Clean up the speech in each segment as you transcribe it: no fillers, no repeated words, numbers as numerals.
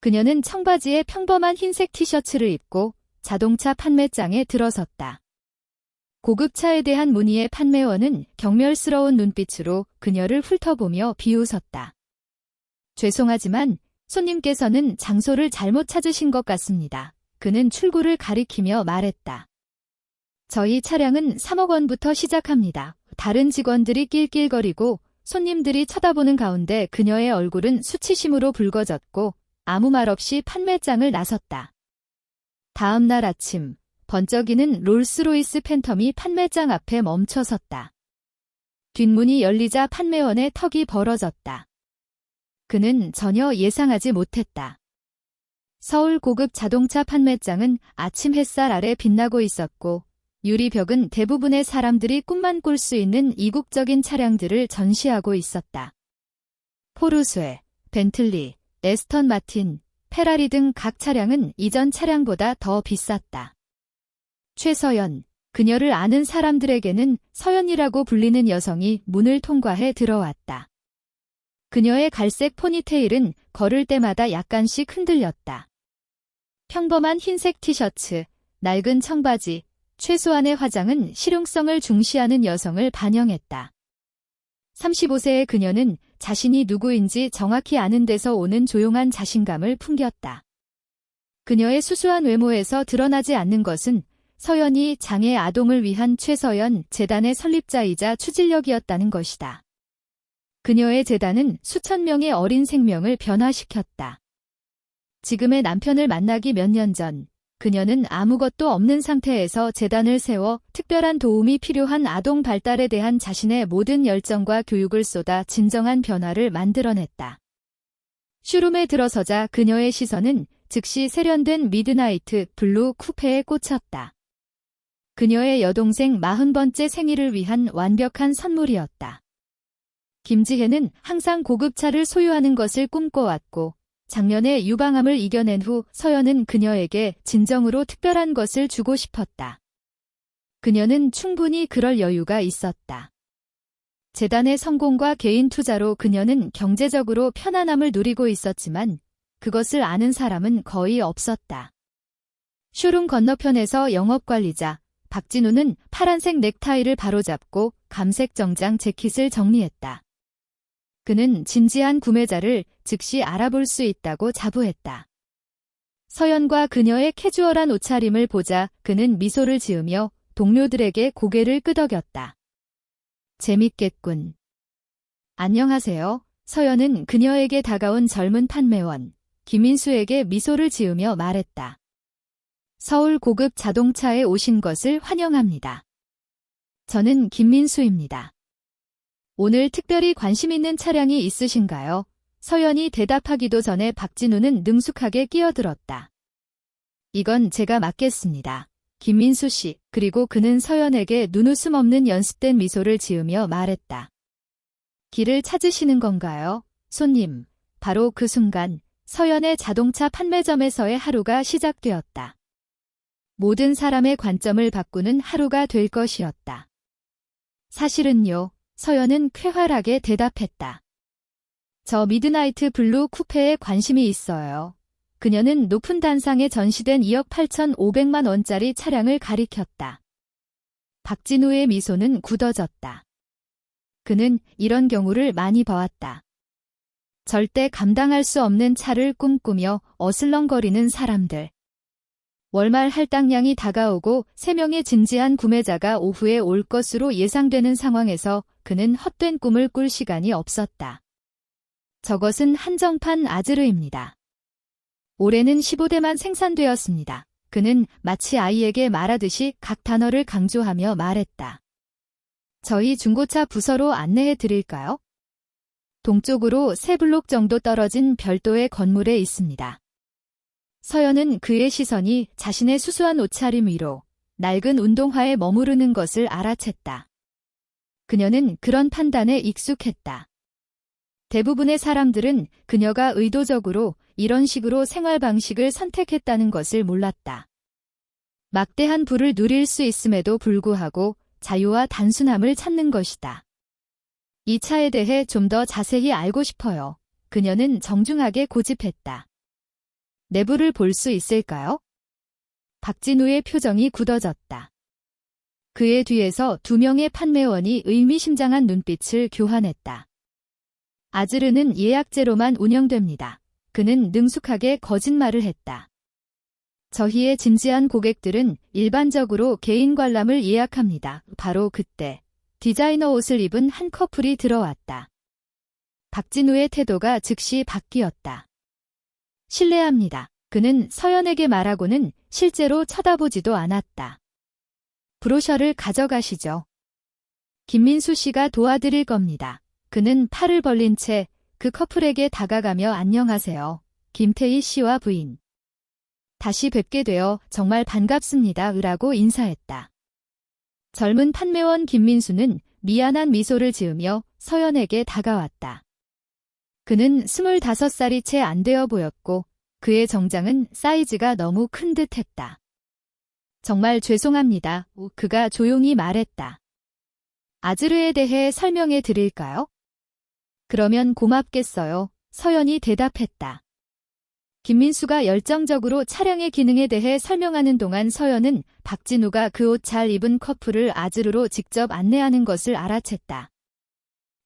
그녀는 청바지에 평범한 흰색 티셔츠를 입고 자동차 판매장에 들어섰다. 고급차에 대한 문의의 판매원은 경멸스러운 눈빛으로 그녀를 훑어보며 비웃었다. 죄송하지만 손님께서는 장소를 잘못 찾으신 것 같습니다. 그는 출구를 가리키며 말했다. 저희 차량은 3억 원부터 시작합니다. 다른 직원들이 낄낄거리고 손님들이 쳐다보는 가운데 그녀의 얼굴은 수치심으로 붉어졌고 아무 말 없이 판매장을 나섰다. 다음 날 아침, 번쩍이는 롤스로이스 팬텀이 판매장 앞에 멈춰섰다. 뒷문이 열리자 판매원의 턱이 벌어졌다. 그는 전혀 예상하지 못했다. 서울 고급 자동차 판매장은 아침 햇살 아래 빛나고 있었고 유리벽은 대부분의 사람들이 꿈만 꿀 수 있는 이국적인 차량들을 전시하고 있었다. 포르쉐, 벤틀리, 에스턴 마틴, 페라리 등 각 차량은 이전 차량보다 더 비쌌다. 최서연, 그녀를 아는 사람들에게는 서연이라고 불리는 여성이 문을 통과해 들어왔다. 그녀의 갈색 포니테일은 걸을 때마다 약간씩 흔들렸다. 평범한 흰색 티셔츠, 낡은 청바지, 최소한의 화장은 실용성을 중시하는 여성을 반영했다. 35세의 그녀는 자신이 누구인지 정확히 아는 데서 오는 조용한 자신감을 풍겼다. 그녀의 수수한 외모에서 드러나지 않는 것은 서연이 장애 아동을 위한 최서연 재단의 설립자이자 추진력이었다는 것이다. 그녀의 재단은 수천 명의 어린 생명을 변화시켰다. 지금의 남편을 만나기 몇 년 전, 그녀는 아무것도 없는 상태에서 재단을 세워 특별한 도움이 필요한 아동 발달에 대한 자신의 모든 열정과 교육을 쏟아 진정한 변화를 만들어냈다. 쇼룸에 들어서자 그녀의 시선은 즉시 세련된 미드나이트 블루 쿠페에 꽂혔다. 그녀의 여동생 40번째 생일을 위한 완벽한 선물이었다. 김지혜는 항상 고급차를 소유하는 것을 꿈꿔왔고 작년에 유방암을 이겨낸 후 서연은 그녀에게 진정으로 특별한 것을 주고 싶었다. 그녀는 충분히 그럴 여유가 있었다. 재단의 성공과 개인 투자로 그녀는 경제적으로 편안함을 누리고 있었지만 그것을 아는 사람은 거의 없었다. 쇼룸 건너편에서 영업관리자 박진우는 파란색 넥타이를 바로잡고 감색 정장 재킷을 정리했다. 그는 진지한 구매자를 즉시 알아볼 수 있다고 자부했다. 서연과 그녀의 캐주얼한 옷차림을 보자 그는 미소를 지으며 동료들에게 고개를 끄덕였다. 재밌겠군. 안녕하세요. 서연은 그녀에게 다가온 젊은 판매원 김민수에게 미소를 지으며 말했다. 서울 고급 자동차에 오신 것을 환영합니다. 저는 김민수입니다. 오늘 특별히 관심 있는 차량이 있으신가요? 서연이 대답하기도 전에 박진우는 능숙하게 끼어들었다. 이건 제가 맡겠습니다. 김민수 씨, 그리고 그는 서연에게 눈웃음 없는 연습된 미소를 지으며 말했다. 길을 찾으시는 건가요? 손님. 바로 그 순간 서연의 자동차 판매점에서의 하루가 시작되었다. 모든 사람의 관점을 바꾸는 하루가 될 것이었다. 사실은요. 서연은 쾌활하게 대답했다. 저 미드나이트 블루 쿠페에 관심이 있어요. 그녀는 높은 단상에 전시된 2억 8,500만 원짜리 차량을 가리켰다. 박진우의 미소는 굳어졌다. 그는 이런 경우를 많이 봐왔다. 절대 감당할 수 없는 차를 꿈꾸며 어슬렁거리는 사람들. 월말 할당량이 다가오고 3명의 진지한 구매자가 오후에 올 것으로 예상되는 상황에서 그는 헛된 꿈을 꿀 시간이 없었다. 저것은 한정판 아즈르입니다. 올해는 15대만 생산되었습니다. 그는 마치 아이에게 말하듯이 각 단어를 강조하며 말했다. 저희 중고차 부서로 안내해 드릴까요? 동쪽으로 3블록 정도 떨어진 별도의 건물에 있습니다. 서연은 그의 시선이 자신의 수수한 옷차림 위로 낡은 운동화에 머무르는 것을 알아챘다. 그녀는 그런 판단에 익숙했다. 대부분의 사람들은 그녀가 의도적으로 이런 식으로 생활 방식을 선택했다는 것을 몰랐다. 막대한 부를 누릴 수 있음에도 불구하고 자유와 단순함을 찾는 것이다. 이 차에 대해 좀 더 자세히 알고 싶어요. 그녀는 정중하게 고집했다. 내부를 볼 수 있을까요? 박진우의 표정이 굳어졌다. 그의 뒤에서 두 명의 판매원이 의미심장한 눈빛을 교환했다. 아즈르는 예약제로만 운영됩니다. 그는 능숙하게 거짓말을 했다. 저희의 진지한 고객들은 일반적으로 개인 관람을 예약합니다. 바로 그때 디자이너 옷을 입은 한 커플이 들어왔다. 박진우의 태도가 즉시 바뀌었다. 실례합니다. 그는 서연에게 말하고는 실제로 쳐다보지도 않았다. 브로셔를 가져가시죠. 김민수 씨가 도와드릴 겁니다. 그는 팔을 벌린 채 그 커플에게 다가가며 안녕하세요. 김태희 씨와 부인. 다시 뵙게 되어 정말 반갑습니다. 라고 인사했다. 젊은 판매원 김민수는 미안한 미소를 지으며 서연에게 다가왔다. 그는 25살이 채 안 되어 보였고 그의 정장은 사이즈가 너무 큰 듯했다. 정말 죄송합니다. 그가 조용히 말했다. 아즈르에 대해 설명해 드릴까요? 그러면 고맙겠어요. 서연이 대답했다. 김민수가 열정적으로 차량의 기능에 대해 설명하는 동안 서연은 박진우가 그 옷 잘 입은 커플을 아즈르로 직접 안내하는 것을 알아챘다.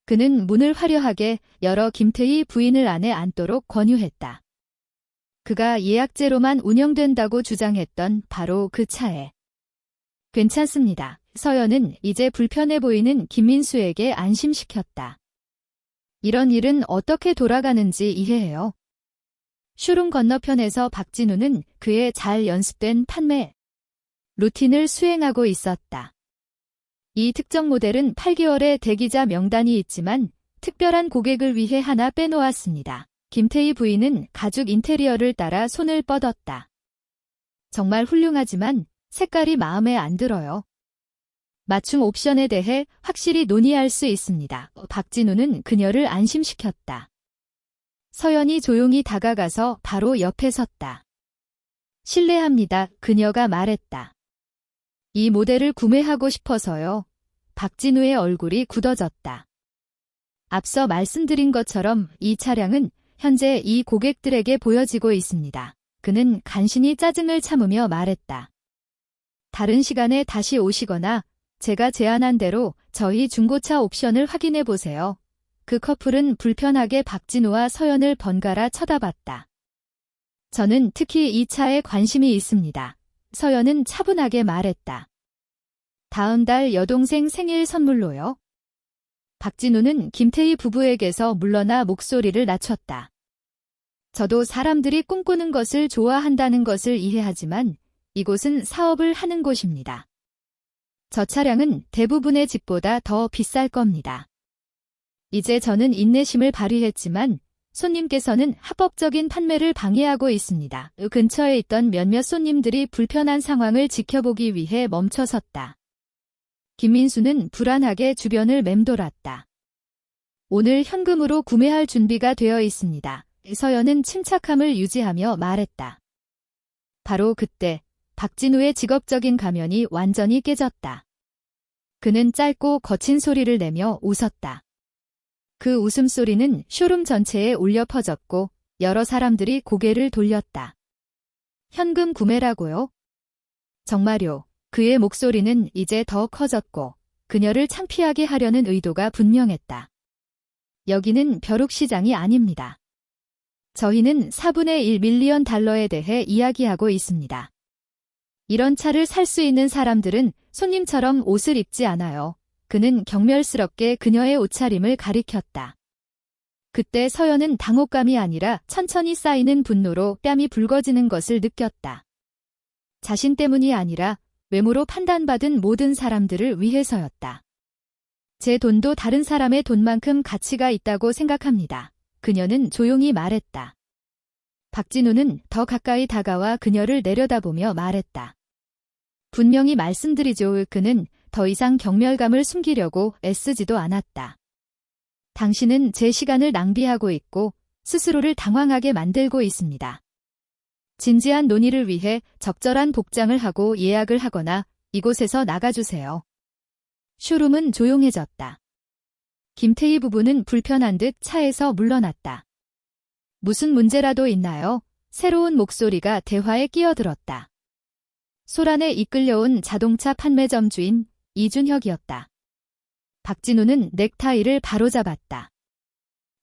그는 문을 화려하게 열어 김태희 부인을 안에 앉도록 권유했다. 그가 예약제로만 운영된다고 주장했던 바로 그 차에. 괜찮습니다. 서연은 이제 불편해 보이는 김민수에게 안심시켰다. 이런 일은 어떻게 돌아가는지 이해해요. 쇼룸 건너편에서 박진우는 그의 잘 연습된 판매 루틴을 수행하고 있었다. 이 특정 모델은 8개월의 대기자 명단이 있지만 특별한 고객을 위해 하나 빼놓았습니다. 김태희 부인은 가죽 인테리어를 따라 손을 뻗었다. 정말 훌륭하지만 색깔이 마음에 안 들어요. 맞춤 옵션에 대해 확실히 논의할 수 있습니다. 박진우는 그녀를 안심시켰다. 서연이 조용히 다가가서 바로 옆에 섰다. 실례합니다. 그녀가 말했다. 이 모델을 구매하고 싶어서요. 박진우의 얼굴이 굳어졌다. 앞서 말씀드린 것처럼 이 차량은 현재 이 고객들에게 보여지고 있습니다. 그는 간신히 짜증을 참으며 말했다. 다른 시간에 다시 오시거나 제가 제안한 대로 저희 중고차 옵션을 확인해 보세요. 그 커플은 불편하게 박진우와 서연을 번갈아 쳐다봤다. 저는 특히 이 차에 관심이 있습니다. 서연은 차분하게 말했다. 다음 달 여동생 생일 선물로요. 박진우는 김태희 부부에게서 물러나 목소리를 낮췄다. 저도 사람들이 꿈꾸는 것을 좋아한다는 것을 이해하지만 이곳은 사업을 하는 곳입니다. 저 차량은 대부분의 집보다 더 비쌀 겁니다. 이제 저는 인내심을 발휘했지만 손님께서는 합법적인 판매를 방해하고 있습니다. 근처에 있던 몇몇 손님들이 불편한 상황을 지켜보기 위해 멈춰섰다. 김민수는 불안하게 주변을 맴돌았다. 오늘 현금으로 구매할 준비가 되어 있습니다. 서연은 침착함을 유지하며 말했다. 바로 그때 박진우의 직업적인 가면이 완전히 깨졌다. 그는 짧고 거친 소리를 내며 웃었다. 그 웃음소리는 쇼룸 전체에 울려 퍼졌고 여러 사람들이 고개를 돌렸다. 현금 구매라고요? 정말요. 그의 목소리는 이제 더 커졌고 그녀를 창피하게 하려는 의도가 분명했다. 여기는 벼룩시장이 아닙니다. 저희는 4분의 1 밀리언 달러에 대해 이야기하고 있습니다. 이런 차를 살 수 있는 사람들은 손님처럼 옷을 입지 않아요. 그는 경멸스럽게 그녀의 옷차림을 가리켰다. 그때 서연은 당혹감이 아니라 천천히 쌓이는 분노로 뺨이 붉어지는 것을 느꼈다. 자신 때문이 아니라 외모로 판단받은 모든 사람들을 위해서였다. 제 돈도 다른 사람의 돈만큼 가치가 있다고 생각합니다. 그녀는 조용히 말했다. 박진우는 더 가까이 다가와 그녀를 내려다보며 말했다. 분명히 말씀드리죠. 그는 더 이상 경멸감을 숨기려고 애쓰지도 않았다. 당신은 제 시간을 낭비하고 있고 스스로를 당황하게 만들고 있습니다. 진지한 논의를 위해 적절한 복장을 하고 예약을 하거나 이곳에서 나가주세요. 쇼룸은 조용해졌다. 김태희 부부는 불편한 듯 차에서 물러났다. 무슨 문제라도 있나요? 새로운 목소리가 대화에 끼어들었다. 소란에 이끌려온 자동차 판매점 주인 이준혁이었다. 박진우는 넥타이를 바로잡았다.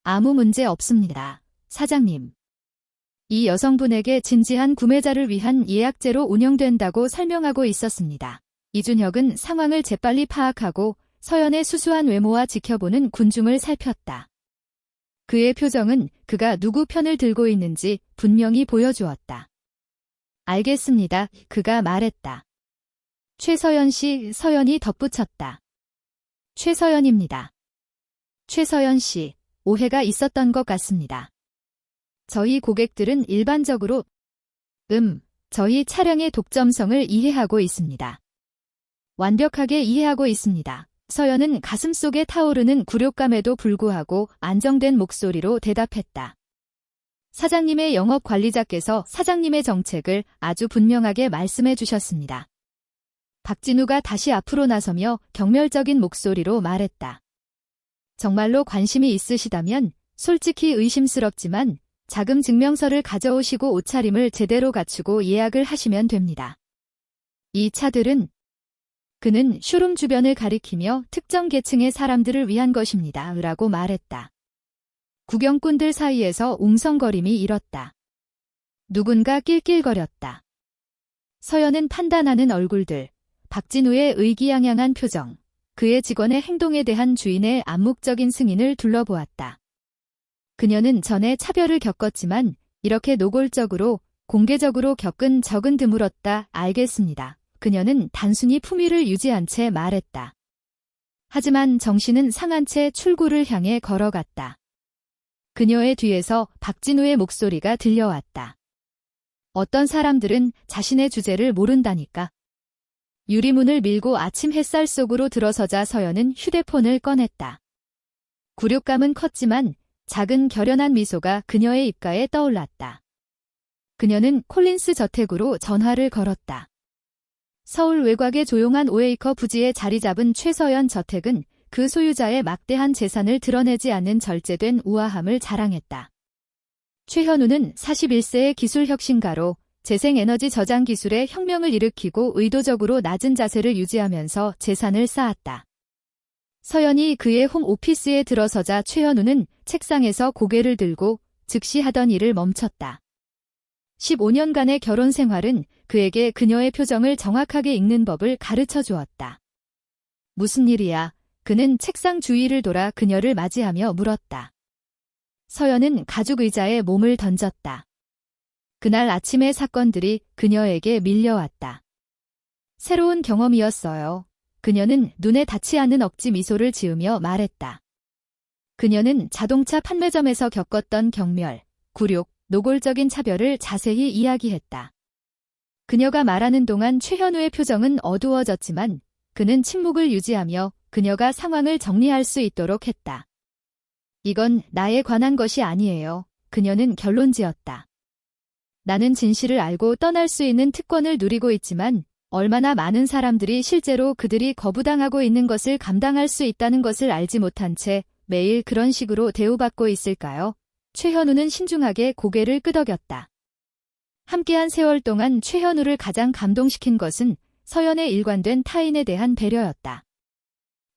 아무 문제 없습니다, 사장님. 이 여성분에게 진지한 구매자를 위한 예약제로 운영된다고 설명하고 있었습니다. 이준혁은 상황을 재빨리 파악하고 서연의 수수한 외모와 지켜보는 군중을 살폈다. 그의 표정은 그가 누구 편을 들고 있는지 분명히 보여주었다. 알겠습니다, 그가 말했다. 최서연 씨, 서연이 덧붙였다. 최서연입니다. 최서연 씨, 오해가 있었던 것 같습니다. 저희 고객들은 일반적으로 저희 차량의 독점성을 이해하고 있습니다. 완벽하게 이해하고 있습니다. 서연은 가슴속에 타오르는 굴욕감에도 불구하고 안정된 목소리로 대답했다. 사장님의 영업관리자께서 사장님의 정책을 아주 분명하게 말씀해 주셨습니다. 박진우가 다시 앞으로 나서며 경멸적인 목소리로 말했다. 정말로 관심이 있으시다면 솔직히 의심스럽지만 자금 증명서를 가져오시고 옷차림을 제대로 갖추고 예약을 하시면 됩니다. 이 차들은 그는 쇼룸 주변을 가리키며 특정 계층의 사람들을 위한 것입니다. 라고 말했다. 구경꾼들 사이에서 웅성거림이 일었다. 누군가 낄낄거렸다. 서연은 판단하는 얼굴들, 박진우의 의기양양한 표정, 그의 직원의 행동에 대한 주인의 암묵적인 승인을 둘러보았다. 그녀는 전에 차별을 겪었지만 이렇게 노골적으로, 공개적으로 겪은 적은 드물었다. 알겠습니다. 그녀는 단순히 품위를 유지한 채 말했다. 하지만 정신은 상한 채 출구를 향해 걸어갔다. 그녀의 뒤에서 박진우의 목소리가 들려왔다. 어떤 사람들은 자신의 주제를 모른다니까. 유리문을 밀고 아침 햇살 속으로 들어서자 서연은 휴대폰을 꺼냈다. 굴욕감은 컸지만 작은 결연한 미소가 그녀의 입가에 떠올랐다. 그녀는 콜린스 저택으로 전화를 걸었다. 서울 외곽의 조용한 5에이커 부지에 자리 잡은 최서연 저택은 그 소유자의 막대한 재산을 드러내지 않는 절제된 우아함을 자랑했다. 최현우는 41세의 기술혁신가로 재생에너지 저장 기술의 혁명을 일으키고 의도적으로 낮은 자세를 유지하면서 재산을 쌓았다. 서연이 그의 홈오피스에 들어서자 최현우는 책상에서 고개를 들고 즉시 하던 일을 멈췄다. 15년간의 결혼 생활은 그에게 그녀의 표정을 정확하게 읽는 법을 가르쳐 주었다. 무슨 일이야? 그는 책상 주위를 돌아 그녀를 맞이하며 물었다. 서연은 가죽 의자에 몸을 던졌다. 그날 아침의 사건들이 그녀에게 밀려왔다. 새로운 경험이었어요. 그녀는 눈에 닿지 않는 억지 미소를 지으며 말했다. 그녀는 자동차 판매점에서 겪었던 경멸, 굴욕, 노골적인 차별을 자세히 이야기했다. 그녀가 말하는 동안 최현우의 표정은 어두워졌지만 그는 침묵을 유지하며 그녀가 상황을 정리할 수 있도록 했다. 이건 나에 관한 것이 아니에요. 그녀는 결론지었다. 나는 진실을 알고 떠날 수 있는 특권을 누리고 있지만 얼마나 많은 사람들이 실제로 그들이 거부당하고 있는 것을 감당할 수 있다는 것을 알지 못한 채 매일 그런 식으로 대우받고 있을까요? 최현우는 신중하게 고개를 끄덕였다. 함께한 세월 동안 최현우를 가장 감동시킨 것은 서연의 일관된 타인에 대한 배려였다.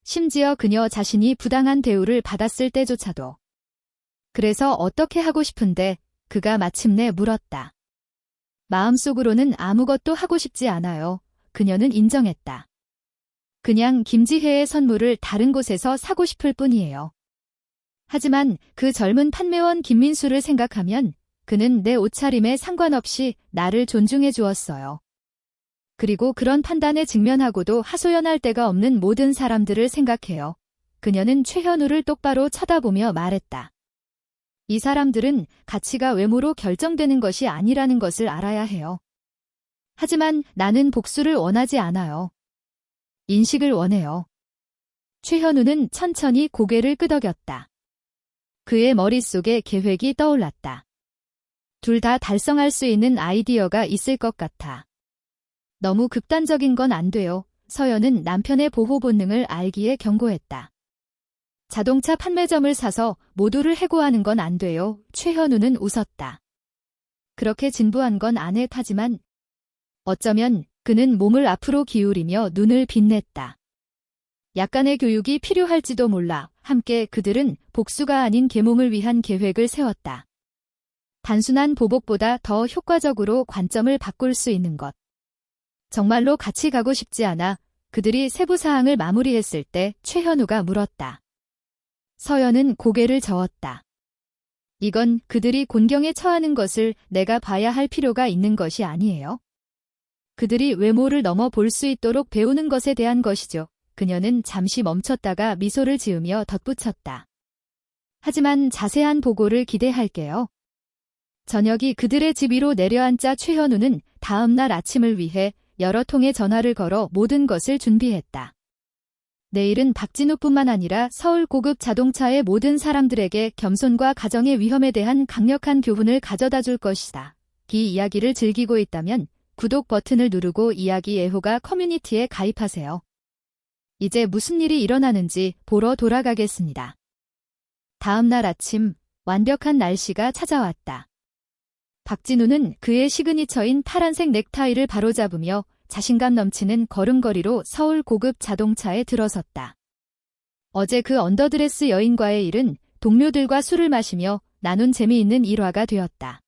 심지어 그녀 자신이 부당한 대우를 받았을 때조차도. 그래서 어떻게 하고 싶은데 그가 마침내 물었다. 마음속으로는 아무것도 하고 싶지 않아요. 그녀는 인정했다. 그냥 김지혜의 선물을 다른 곳에서 사고 싶을 뿐이에요. 하지만 그 젊은 판매원 김민수를 생각하면 그는 내 옷차림에 상관없이 나를 존중해 주었어요. 그리고 그런 판단에 직면하고도 하소연할 데가 없는 모든 사람들을 생각해요. 그녀는 최현우를 똑바로 쳐다보며 말했다. 이 사람들은 가치가 외모로 결정되는 것이 아니라는 것을 알아야 해요. 하지만 나는 복수를 원하지 않아요. 인식을 원해요. 최현우는 천천히 고개를 끄덕였다. 그의 머릿속에 계획이 떠올랐다. 둘 다 달성할 수 있는 아이디어가 있을 것 같아. 너무 극단적인 건 안 돼요. 서연은 남편의 보호 본능을 알기에 경고했다. 자동차 판매점을 사서 모두를 해고하는 건 안 돼요. 최현우는 웃었다. 그렇게 진부한 건 아넷하지만 어쩌면 그는 몸을 앞으로 기울이며 눈을 빛냈다. 약간의 교육이 필요할지도 몰라. 함께 그들은 복수가 아닌 계몽을 위한 계획을 세웠다. 단순한 보복보다 더 효과적으로 관점을 바꿀 수 있는 것. 정말로 같이 가고 싶지 않아. 그들이 세부 사항을 마무리했을 때 최현우가 물었다. 서연은 고개를 저었다. 이건 그들이 곤경에 처하는 것을 내가 봐야 할 필요가 있는 것이 아니에요. 그들이 외모를 넘어 볼 수 있도록 배우는 것에 대한 것이죠. 그녀는 잠시 멈췄다가 미소를 지으며 덧붙였다. 하지만 자세한 보고를 기대할게요. 저녁이 그들의 집 위로 내려앉자 최현우는 다음 날 아침을 위해 여러 통의 전화를 걸어 모든 것을 준비했다. 내일은 박진우뿐만 아니라 서울 고급 자동차의 모든 사람들에게 겸손과 가정의 위험에 대한 강력한 교훈을 가져다 줄 것이다. 이 이야기를 즐기고 있다면 구독 버튼을 누르고 이야기 애호가 커뮤니티에 가입하세요. 이제 무슨 일이 일어나는지 보러 돌아가겠습니다. 다음 날 아침, 완벽한 날씨가 찾아왔다. 박진우는 그의 시그니처인 파란색 넥타이를 바로잡으며 자신감 넘치는 걸음걸이로 서울 고급 자동차에 들어섰다. 어제 그 언더드레스 여인과의 일은 동료들과 술을 마시며 나눈 재미있는 일화가 되었다.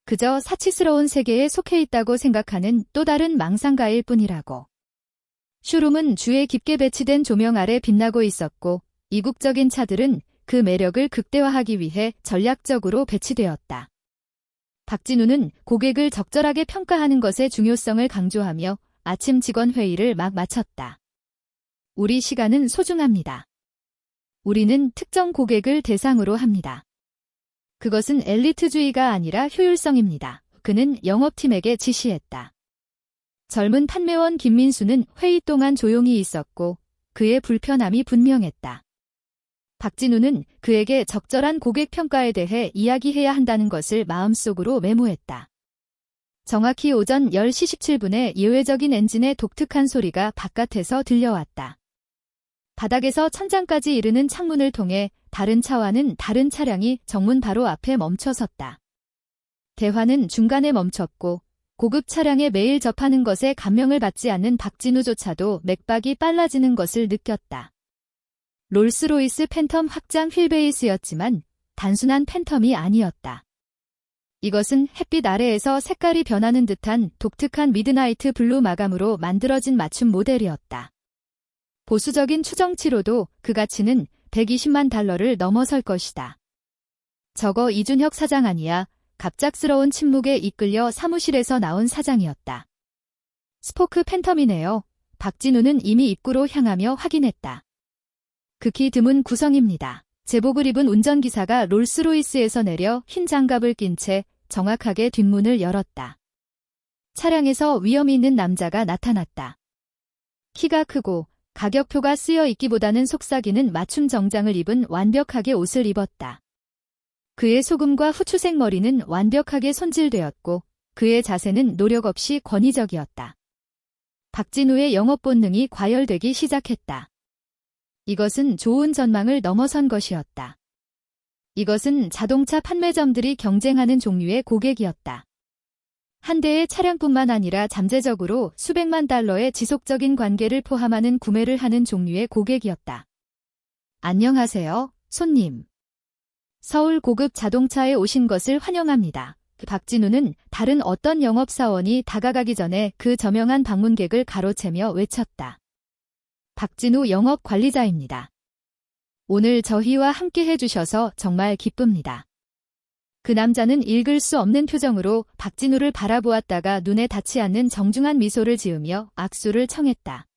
그저 사치스러운 세계에 속해 있다고 생각하는 또 다른 망상가일 뿐이라고. 쇼룸은 주에 깊게 배치된 조명 아래 빛나고 있었고 이국적인 차들은 그 매력을 극대화하기 위해 전략적으로 배치되었다. 박진우는 고객을 적절하게 평가하는 것의 중요성을 강조하며 아침 직원 회의를 막 마쳤다. 우리 시간은 소중합니다. 우리는 특정 고객을 대상으로 합니다. 그것은 엘리트주의가 아니라 효율성입니다. 그는 영업팀에게 지시했다. 젊은 판매원 김민수는 회의 동안 조용히 있었고 그의 불편함이 분명했다. 박진우는 그에게 적절한 고객 평가에 대해 이야기해야 한다는 것을 마음속으로 메모했다. 정확히 오전 10시 17분에 예외적인 엔진의 독특한 소리가 바깥에서 들려왔다. 바닥에서 천장까지 이르는 창문을 통해 다른 차와는 다른 차량이 정문 바로 앞에 멈춰 섰다. 대화는 중간에 멈췄고 고급 차량에 매일 접하는 것에 감명을 받지 않는 박진우조차도 맥박이 빨라지는 것을 느꼈다. 롤스로이스 팬텀 확장 휠베이스였지만 단순한 팬텀이 아니었다. 이것은 햇빛 아래에서 색깔이 변하는 듯한 독특한 미드나이트 블루 마감으로 만들어진 맞춤 모델이었다. 보수적인 추정치로도 그 가치는 120만 달러를 넘어설 것이다. 저거 이준혁 사장 아니야. 갑작스러운 침묵에 이끌려 사무실에서 나온 사장이었다. 스포크 팬텀이네요. 박진우는 이미 입구로 향하며 확인했다. 극히 드문 구성입니다. 제복을 입은 운전기사가 롤스로이스에서 내려 흰 장갑을 낀 채 정확하게 뒷문을 열었다. 차량에서 위험이 있는 남자가 나타났다. 키가 크고 가격표가 쓰여 있기보다는 속삭이는 맞춤 정장을 입은 완벽하게 옷을 입었다. 그의 소금과 후추색 머리는 완벽하게 손질되었고 그의 자세는 노력 없이 권위적이었다. 박진우의 영업 본능이 과열되기 시작했다. 이것은 좋은 전망을 넘어선 것이었다. 이것은 자동차 판매점들이 경쟁하는 종류의 고객이었다. 한 대의 차량뿐만 아니라 잠재적으로 수백만 달러의 지속적인 관계를 포함하는 구매를 하는 종류의 고객이었다. 안녕하세요, 손님. 서울 고급 자동차에 오신 것을 환영합니다. 박진우는 다른 어떤 영업사원이 다가가기 전에 그 저명한 방문객을 가로채며 외쳤다. 박진우 영업관리자입니다. 오늘 저희와 함께 해주셔서 정말 기쁩니다. 그 남자는 읽을 수 없는 표정으로 박진우를 바라보았다가 눈에 닿지 않는 정중한 미소를 지으며 악수를 청했다.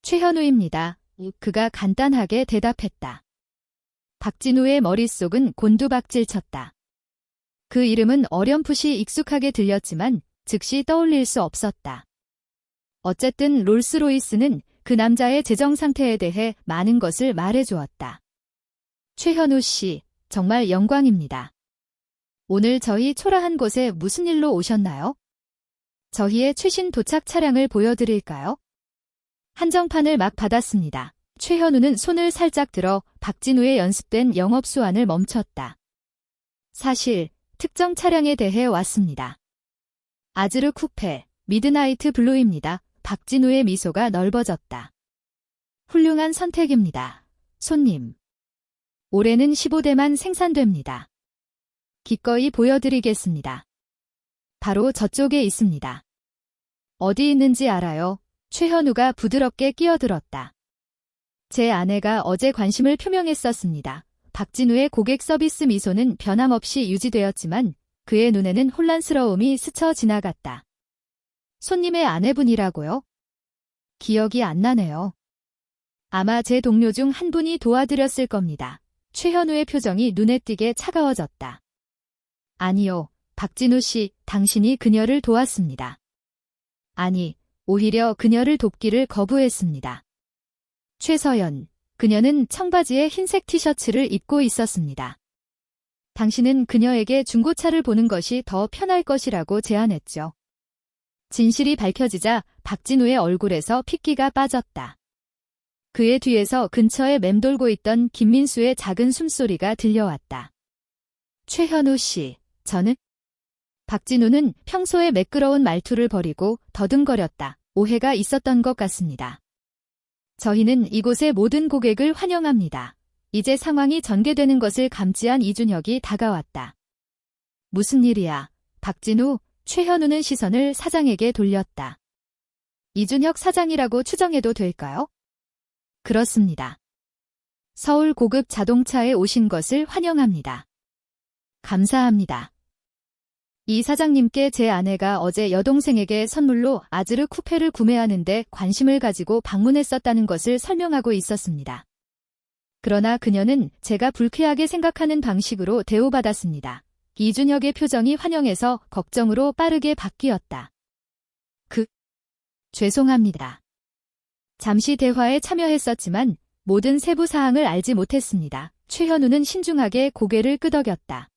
최현우입니다. 그가 간단하게 대답했다. 박진우의 머릿속은 곤두박질 쳤다. 그 이름은 어렴풋이 익숙하게 들렸지만 즉시 떠올릴 수 없었다. 어쨌든 롤스로이스는 그 남자의 재정 상태에 대해 많은 것을 말해주었다. 최현우 씨, 정말 영광입니다. 오늘 저희 초라한 곳에 무슨 일로 오셨나요? 저희의 최신 도착 차량을 보여드릴까요? 한정판을 막 받았습니다. 최현우는 손을 살짝 들어 박진우의 연습된 영업 수완을 멈췄다. 사실 특정 차량에 대해 왔습니다. 아즈르 쿠페, 미드나이트 블루입니다. 박진우의 미소가 넓어졌다. 훌륭한 선택입니다. 손님. 올해는 15대만 생산됩니다. 기꺼이 보여드리겠습니다. 바로 저쪽에 있습니다. 어디 있는지 알아요? 최현우가 부드럽게 끼어들었다. 제 아내가 어제 관심을 표명했었습니다. 박진우의 고객 서비스 미소는 변함없이 유지되었지만 그의 눈에는 혼란스러움이 스쳐 지나갔다. 손님의 아내분이라고요? 기억이 안 나네요. 아마 제 동료 중 한 분이 도와드렸을 겁니다. 최현우의 표정이 눈에 띄게 차가워졌다. 아니요, 박진우 씨, 당신이 그녀를 도왔습니다. 아니, 오히려 그녀를 돕기를 거부했습니다. 최서연, 그녀는 청바지에 흰색 티셔츠를 입고 있었습니다. 당신은 그녀에게 중고차를 보는 것이 더 편할 것이라고 제안했죠. 진실이 밝혀지자 박진우의 얼굴에서 핏기가 빠졌다. 그의 뒤에서 근처에 맴돌고 있던 김민수의 작은 숨소리가 들려왔다. 최현우 씨, 저는? 박진우는 평소에 매끄러운 말투를 버리고 더듬거렸다. 오해가 있었던 것 같습니다. 저희는 이곳의 모든 고객을 환영합니다. 이제 상황이 전개되는 것을 감지한 이준혁이 다가왔다. 무슨 일이야? 박진우, 최현우는 시선을 사장에게 돌렸다. 이준혁 사장이라고 추정해도 될까요? 그렇습니다. 서울 고급 자동차에 오신 것을 환영합니다. 감사합니다. 이 사장님께 제 아내가 어제 여동생에게 선물로 아즈르 쿠페를 구매하는데 관심을 가지고 방문했었다는 것을 설명하고 있었습니다. 그러나 그녀는 제가 불쾌하게 생각하는 방식으로 대우받았습니다. 이준혁의 표정이 환영에서 걱정으로 빠르게 바뀌었다. 죄송합니다. 잠시 대화에 참여했었지만 모든 세부 사항을 알지 못했습니다. 최현우는 신중하게 고개를 끄덕였다.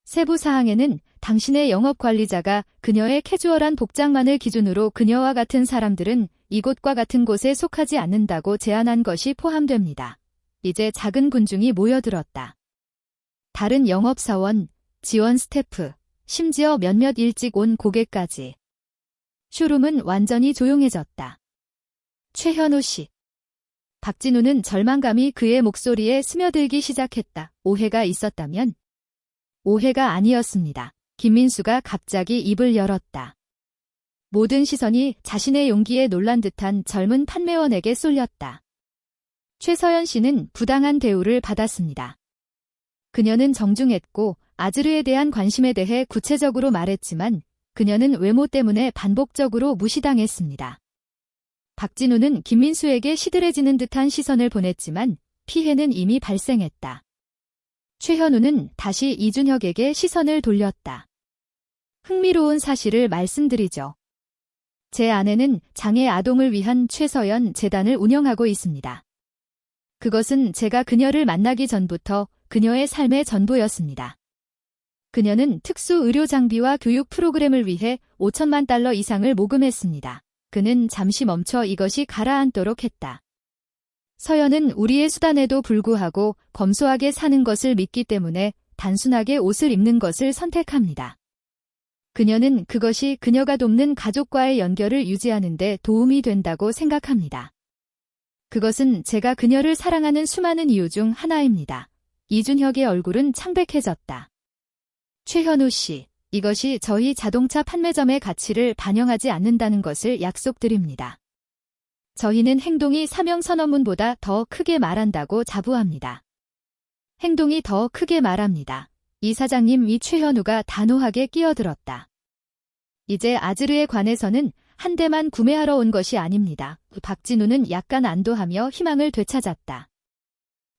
세부 사항에는 당신의 영업관리자가 그녀의 캐주얼한 복장만을 기준으로 그녀와 같은 사람들은 이곳과 같은 곳에 속하지 않는다고 제안한 것이 포함됩니다. 이제 작은 군중이 모여들었다. 다른 영업사원, 지원 스태프, 심지어 몇몇 일찍 온 고객까지. 쇼룸은 완전히 조용해졌다. 최현우 씨. 박진우는 절망감이 그의 목소리에 스며들기 시작했다. 오해가 있었다면? 오해가 아니었습니다. 김민수가 갑자기 입을 열었다. 모든 시선이 자신의 용기에 놀란 듯한 젊은 판매원에게 쏠렸다. 최서연 씨는 부당한 대우를 받았습니다. 그녀는 정중했고 아즈르에 대한 관심에 대해 구체적으로 말했지만 그녀는 외모 때문에 반복적으로 무시당했습니다. 박진우는 김민수에게 시들해지는 듯한 시선을 보냈지만 피해는 이미 발생했다. 최현우는 다시 이준혁에게 시선을 돌렸다. 흥미로운 사실을 말씀드리죠. 제 아내는 장애 아동을 위한 최서연 재단을 운영하고 있습니다. 그것은 제가 그녀를 만나기 전부터 그녀의 삶의 전부였습니다. 그녀는 특수 의료 장비와 교육 프로그램을 위해 5천만 달러 이상을 모금했습니다. 그는 잠시 멈춰 이것이 가라앉도록 했다. 서연은 우리의 수단에도 불구하고 검소하게 사는 것을 믿기 때문에 단순하게 옷을 입는 것을 선택합니다. 그녀는 그것이 그녀가 돕는 가족과의 연결을 유지하는 데 도움이 된다고 생각합니다. 그것은 제가 그녀를 사랑하는 수많은 이유 중 하나입니다. 이준혁의 얼굴은 창백해졌다. 최현우 씨, 이것이 저희 자동차 판매점의 가치를 반영하지 않는다는 것을 약속드립니다. 저희는 행동이 사명선언문보다 더 크게 말한다고 자부합니다. 행동이 더 크게 말합니다. 이 사장님 이 최현우가 단호하게 끼어들었다. 이제 아즈르에 관해서는 한 대만 구매하러 온 것이 아닙니다. 박진우는 약간 안도하며 희망을 되찾았다.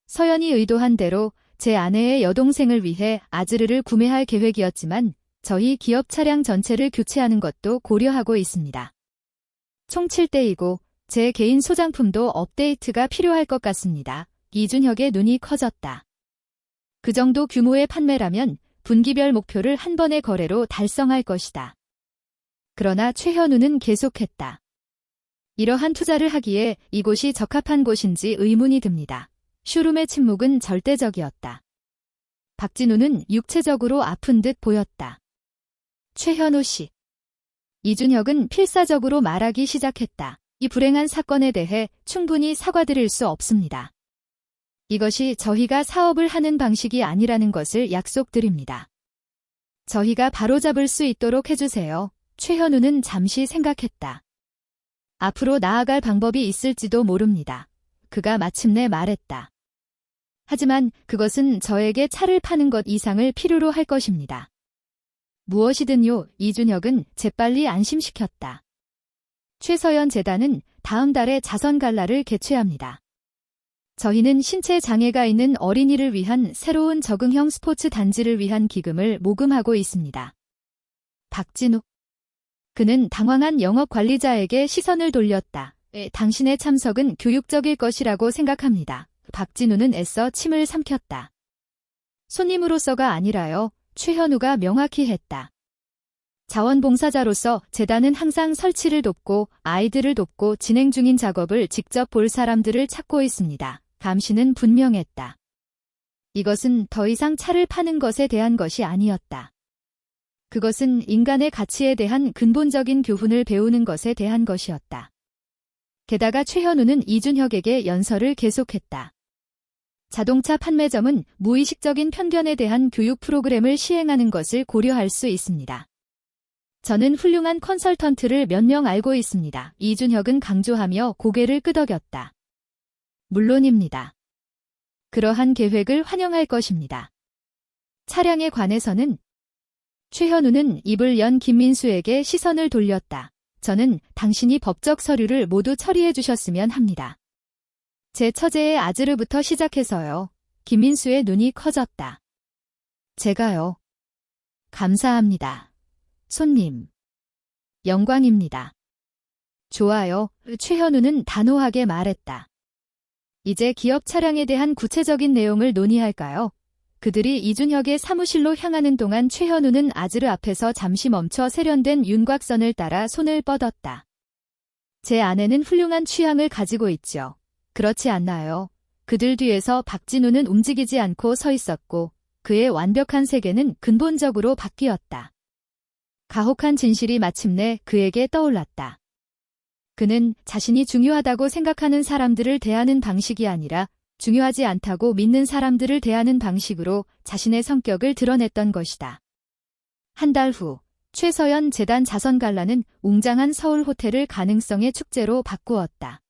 서연이 의도한 대로 제 아내의 여동생을 위해 아즈르를 구매할 계획이었지만 저희 기업 차량 전체를 교체하는 것도 고려하고 있습니다. 총 7대이고 제 개인 소장품도 업데이트가 필요할 것 같습니다. 이준혁의 눈이 커졌다. 그 정도 규모의 판매라면 분기별 목표를 한 번의 거래로 달성할 것이다. 그러나 최현우는 계속했다. 이러한 투자를 하기에 이곳이 적합한 곳인지 의문이 듭니다. 쇼룸의 침묵은 절대적이었다. 박진우는 육체적으로 아픈 듯 보였다. 최현우 씨. 이준혁은 필사적으로 말하기 시작했다. 이 불행한 사건에 대해 충분히 사과드릴 수 없습니다. 이것이 저희가 사업을 하는 방식이 아니라는 것을 약속드립니다. 저희가 바로잡을 수 있도록 해주세요. 최현우는 잠시 생각했다. 앞으로 나아갈 방법이 있을지도 모릅니다. 그가 마침내 말했다. 하지만 그것은 저에게 차를 파는 것 이상을 필요로 할 것입니다. 무엇이든요. 이준혁은 재빨리 안심시켰다. 최서연 재단은 다음 달에 자선 갈라를 개최합니다. 저희는 신체 장애가 있는 어린이를 위한 새로운 적응형 스포츠 단지를 위한 기금을 모금하고 있습니다. 박진우. 그는 당황한 영업 관리자에게 시선을 돌렸다. 당신의 참석은 교육적일 것이라고 생각합니다. 박진우는 애써 침을 삼켰다. 손님으로서가 아니라요. 최현우가 명확히 했다. 자원봉사자로서 재단은 항상 설치를 돕고 아이들을 돕고 진행 중인 작업을 직접 볼 사람들을 찾고 있습니다. 감시는 분명했다. 이것은 더 이상 차를 파는 것에 대한 것이 아니었다. 그것은 인간의 가치에 대한 근본적인 교훈을 배우는 것에 대한 것이었다. 게다가 최현우는 이준혁에게 연설을 계속했다. 자동차 판매점은 무의식적인 편견에 대한 교육 프로그램을 시행하는 것을 고려할 수 있습니다. 저는 훌륭한 컨설턴트를 몇 명 알고 있습니다. 이준혁은 강조하며 고개를 끄덕였다. 물론입니다. 그러한 계획을 환영할 것입니다. 차량에 관해서는 최현우는 입을 연 김민수에게 시선을 돌렸다. 저는 당신이 법적 서류를 모두 처리해 주셨으면 합니다. 제 처제의 아즈르부터 시작해서요. 김민수의 눈이 커졌다. 제가요. 감사합니다. 손님. 영광입니다. 좋아요. 최현우는 단호하게 말했다. 이제 기업 차량에 대한 구체적인 내용을 논의할까요? 그들이 이준혁의 사무실로 향하는 동안 최현우는 아즈르 앞에서 잠시 멈춰 세련된 윤곽선을 따라 손을 뻗었다. 제 아내는 훌륭한 취향을 가지고 있죠. 그렇지 않나요? 그들 뒤에서 박진우는 움직이지 않고 서 있었고 그의 완벽한 세계는 근본적으로 바뀌었다. 가혹한 진실이 마침내 그에게 떠올랐다. 그는 자신이 중요하다고 생각하는 사람들을 대하는 방식이 아니라 중요하지 않다고 믿는 사람들을 대하는 방식으로 자신의 성격을 드러냈던 것이다. 한 달 후, 최서연 재단 자선갈라는 웅장한 서울 호텔을 가능성의 축제로 바꾸었다.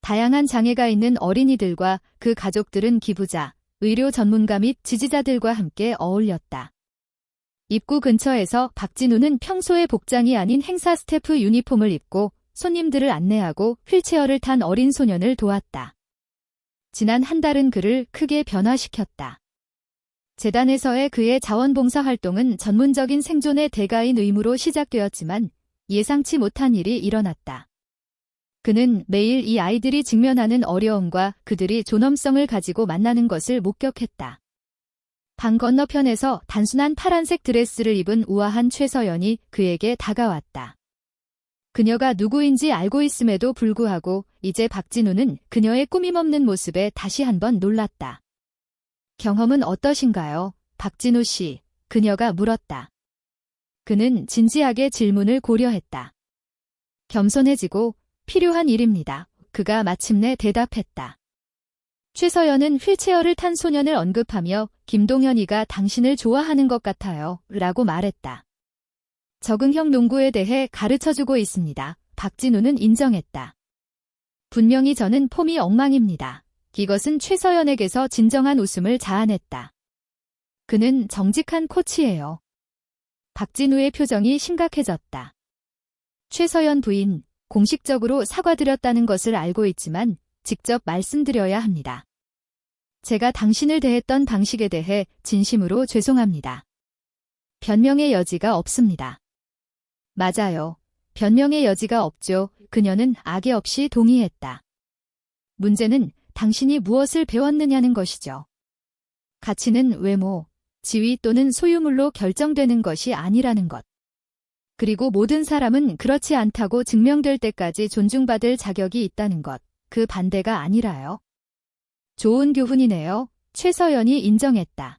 다양한 장애가 있는 어린이들과 그 가족들은 기부자, 의료 전문가 및 지지자들과 함께 어울렸다. 입구 근처에서 박진우는 평소의 복장이 아닌 행사 스태프 유니폼을 입고 손님들을 안내하고 휠체어를 탄 어린 소년을 도왔다. 지난 한 달은 그를 크게 변화시켰다. 재단에서의 그의 자원봉사 활동은 전문적인 생존의 대가인 의무로 시작되었지만 예상치 못한 일이 일어났다. 그는 매일 이 아이들이 직면하는 어려움과 그들이 존엄성을 가지고 만나는 것을 목격했다. 방 건너편에서 단순한 파란색 드레스를 입은 우아한 최서연이 그에게 다가왔다. 그녀가 누구인지 알고 있음에도 불구하고 이제 박진우는 그녀의 꾸밈없는 모습에 다시 한번 놀랐다. 경험은 어떠신가요? 박진우 씨, 그녀가 물었다. 그는 진지하게 질문을 고려했다. 겸손해지고 필요한 일입니다. 그가 마침내 대답했다. 최서연은 휠체어를 탄 소년을 언급하며 김동현이가 당신을 좋아하는 것 같아요. 라고 말했다. 적응형 농구에 대해 가르쳐주고 있습니다. 박진우는 인정했다. 분명히 저는 폼이 엉망입니다. 이것은 최서연에게서 진정한 웃음을 자아냈다. 그는 정직한 코치예요. 박진우의 표정이 심각해졌다. 최서연 부인, 공식적으로 사과드렸다는 것을 알고 있지만 직접 말씀드려야 합니다. 제가 당신을 대했던 방식에 대해 진심으로 죄송합니다. 변명의 여지가 없습니다. 맞아요. 변명의 여지가 없죠. 그녀는 악의 없이 동의했다. 문제는 당신이 무엇을 배웠느냐는 것이죠. 가치는 외모, 지위 또는 소유물로 결정되는 것이 아니라는 것. 그리고 모든 사람은 그렇지 않다고 증명될 때까지 존중받을 자격이 있다는 것. 그 반대가 아니라요. 좋은 교훈이네요. 최서연이 인정했다.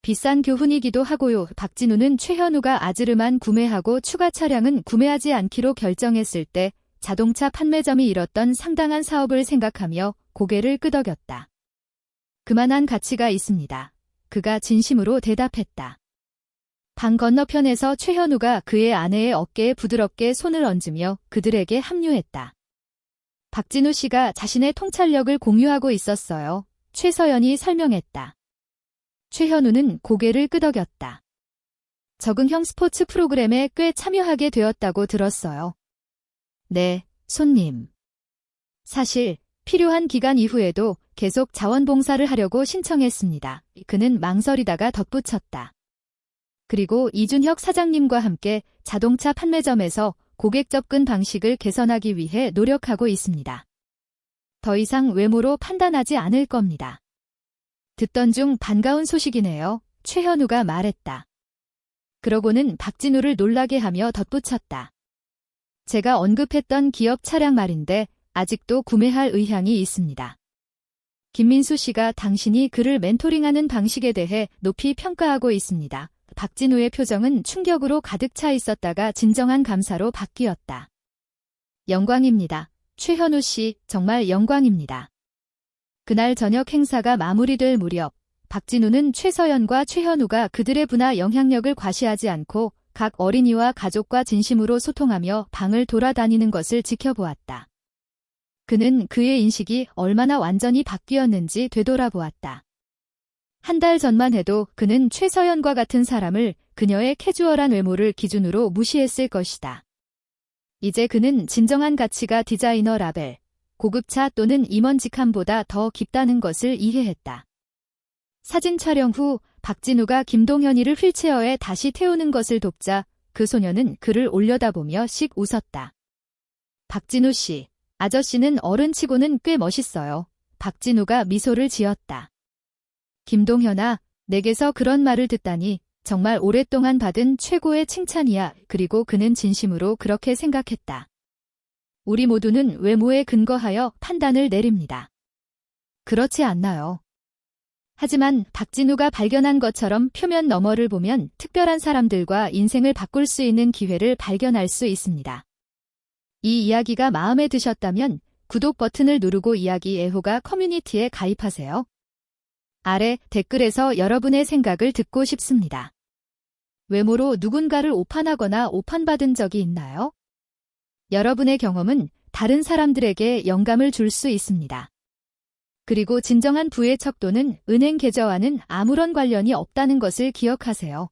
비싼 교훈이기도 하고요. 박진우는 최현우가 아즈르만 구매하고 추가 차량은 구매하지 않기로 결정했을 때 자동차 판매점이 잃었던 상당한 사업을 생각하며 고개를 끄덕였다. 그만한 가치가 있습니다. 그가 진심으로 대답했다. 방 건너편에서 최현우가 그의 아내의 어깨에 부드럽게 손을 얹으며 그들에게 합류했다. 박진우 씨가 자신의 통찰력을 공유하고 있었어요. 최서연이 설명했다. 최현우는 고개를 끄덕였다. 적응형 스포츠 프로그램에 꽤 참여하게 되었다고 들었어요. 네, 손님. 사실 필요한 기간 이후에도 계속 자원봉사를 하려고 신청했습니다. 그는 망설이다가 덧붙였다. 그리고 이준혁 사장님과 함께 자동차 판매점에서 고객 접근 방식을 개선하기 위해 노력하고 있습니다. 더 이상 외모로 판단하지 않을 겁니다. 듣던 중 반가운 소식이네요. 최현우가 말했다. 그러고는 박진우를 놀라게 하며 덧붙였다. 제가 언급했던 기업 차량 말인데 아직도 구매할 의향이 있습니다. 김민수 씨가 당신이 그를 멘토링하는 방식에 대해 높이 평가하고 있습니다. 박진우의 표정은 충격으로 가득 차 있었다가 진정한 감사로 바뀌었다. 영광입니다. 최현우 씨, 정말 영광입니다. 그날 저녁 행사가 마무리될 무렵, 박진우는 최서연과 최현우가 그들의 부나 영향력을 과시하지 않고 각 어린이와 가족과 진심으로 소통하며 방을 돌아다니는 것을 지켜보았다. 그는 그의 인식이 얼마나 완전히 바뀌었는지 되돌아보았다. 한 달 전만 해도 그는 최서연과 같은 사람을 그녀의 캐주얼한 외모를 기준으로 무시했을 것이다. 이제 그는 진정한 가치가 디자이너 라벨, 고급차 또는 임원직함보다 더 깊다는 것을 이해했다. 사진 촬영 후 박진우가 김동현이를 휠체어에 다시 태우는 것을 돕자 그 소녀는 그를 올려다보며 씩 웃었다. 박진우 씨, 아저씨는 어른치고는 꽤 멋있어요. 박진우가 미소를 지었다. 김동현아, 내게서 그런 말을 듣다니 정말 오랫동안 받은 최고의 칭찬이야. 그리고 그는 진심으로 그렇게 생각했다. 우리 모두는 외모에 근거하여 판단을 내립니다. 그렇지 않나요? 하지만 박진우가 발견한 것처럼 표면 너머를 보면 특별한 사람들과 인생을 바꿀 수 있는 기회를 발견할 수 있습니다. 이 이야기가 마음에 드셨다면 구독 버튼을 누르고 이야기 애호가 커뮤니티에 가입하세요. 아래 댓글에서 여러분의 생각을 듣고 싶습니다. 외모로 누군가를 오판하거나 오판받은 적이 있나요? 여러분의 경험은 다른 사람들에게 영감을 줄 수 있습니다. 그리고 진정한 부의 척도는 은행 계좌와는 아무런 관련이 없다는 것을 기억하세요.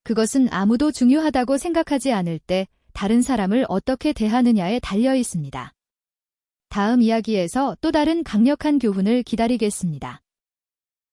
그것은 아무도 중요하다고 생각하지 않을 때 다른 사람을 어떻게 대하느냐에 달려 있습니다. 다음 이야기에서 또 다른 강력한 교훈을 기다리겠습니다.